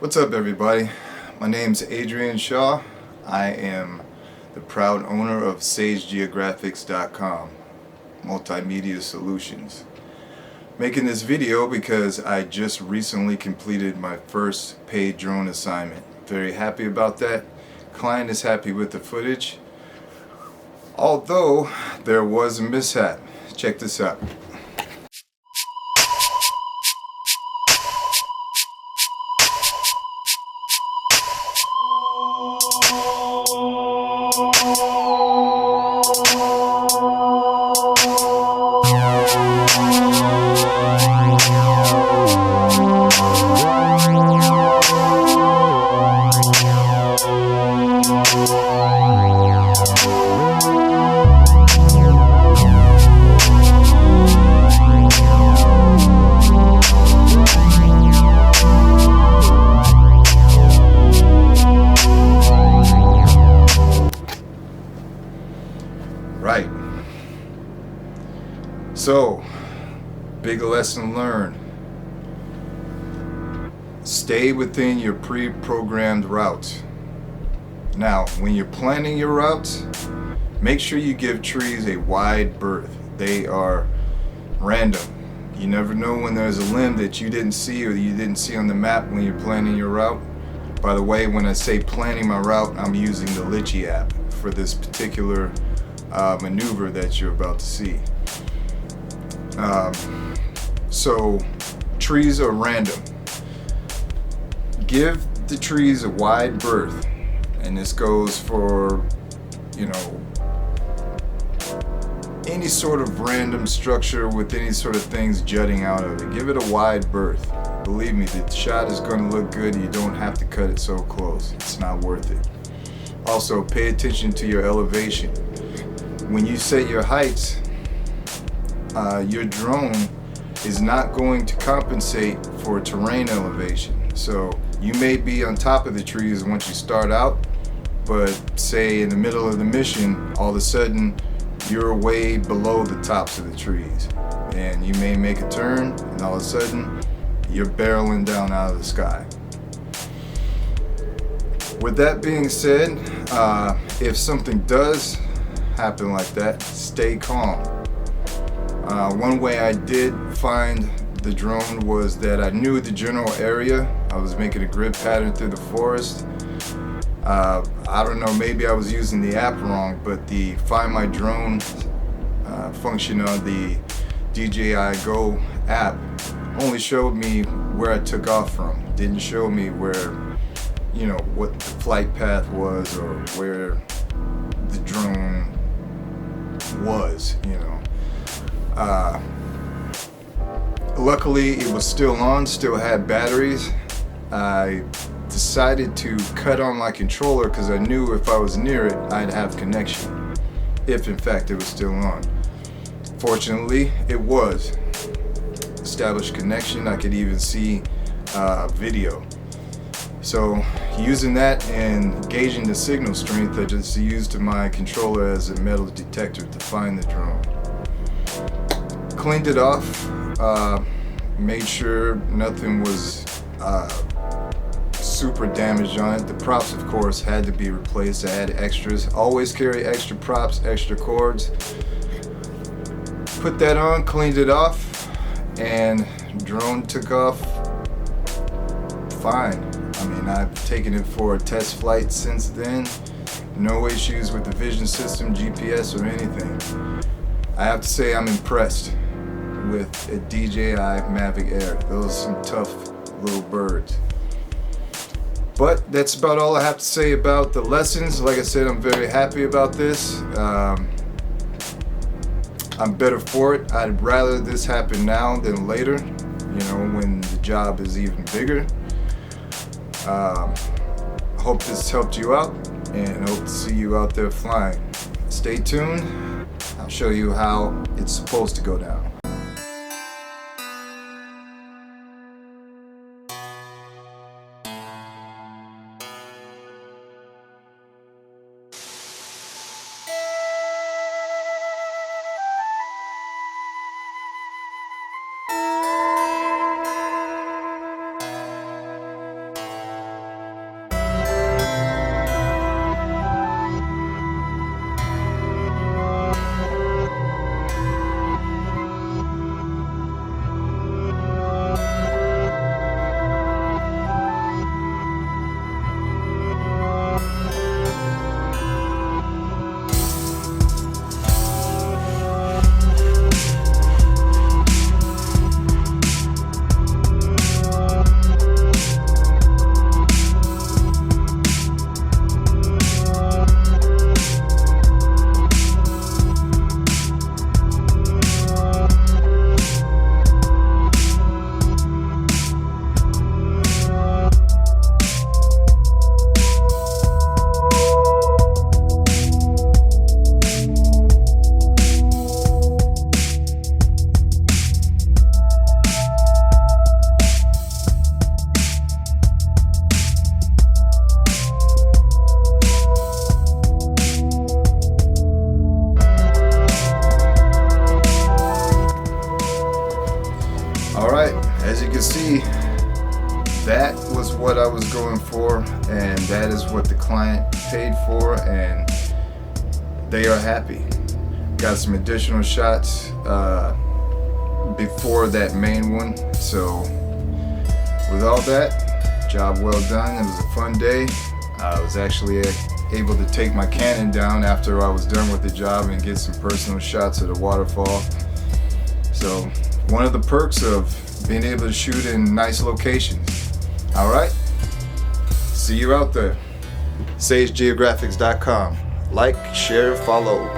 What's up, everybody? My name's Adrian Shaw. I am the proud owner of SageGeographics.com, multimedia solutions. Making this video because I just recently completed my first paid drone assignment. Very happy about that. Client is happy with the footage, although there was a mishap. Check this out. Right. So, big lesson learned. Stay within your pre-programmed routes. Now, when you're planning your routes, make sure you give trees a wide berth. They are random. You never know when there's a limb that you didn't see or you didn't see on the map when you're planning your route. By the way, when I say planning my route, I'm using the Litchi app for this particular maneuver that you're about to see. So trees are random. Give the trees a wide berth, and this goes for, any sort of random structure with any sort of things jutting out of it. Give it a wide berth. Believe me, the shot is going to look good. You don't have to cut it so close. It's not worth it. Also, pay attention to your elevation. When you set your heights, your drone is not going to compensate for terrain elevation. So you may be on top of the trees once you start out, but say in the middle of the mission, all of a sudden you're way below the tops of the trees, and you may make a turn, and all of a sudden you're barreling down out of the sky. With that being said, if something does happen like that, stay calm. One way I did find the drone was that I knew the general area. I was making a grid pattern through the forest. I don't know, maybe I was using the app wrong, but the Find My Drone function on the DJI Go app only showed me where I took off from. Didn't show me where, what the flight path was or where the drone was, Luckily it was still on, still had batteries. I decided to cut on my controller because I knew if I was near it I'd have connection, if in fact it was still on. Fortunately it was. Established connection. I could even see video. So using that and gauging the signal strength, I just used my controller as a metal detector to find the drone. Cleaned it off, made sure nothing was super damaged on it. The props, of course, had to be replaced. I had extras. Always carry extra props, extra cords. Put that on, cleaned it off, and drone took off fine. I mean, I've taken it for a test flight since then. No issues with the vision system, GPS, or anything. I have to say I'm impressed with a DJI Mavic Air. Those are some tough little birds. But that's about all I have to say about the lessons. Like I said, I'm very happy about this. I'm better for it. I'd rather this happen now than later, when the job is even bigger. Hope this helped you out, and hope to see you out there flying. Stay tuned. I'll show you how it's supposed to go down. As you can see, that was what I was going for, and that is what the client paid for, and they are happy. Got some additional shots before that main one. So with all that, job well done. It was a fun day. I was actually able to take my Canon down after I was done with the job and get some personal shots of the waterfall. So one of the perks of being able to shoot in nice locations. All right, see you out there. SageGeographics.com. Like, share, follow.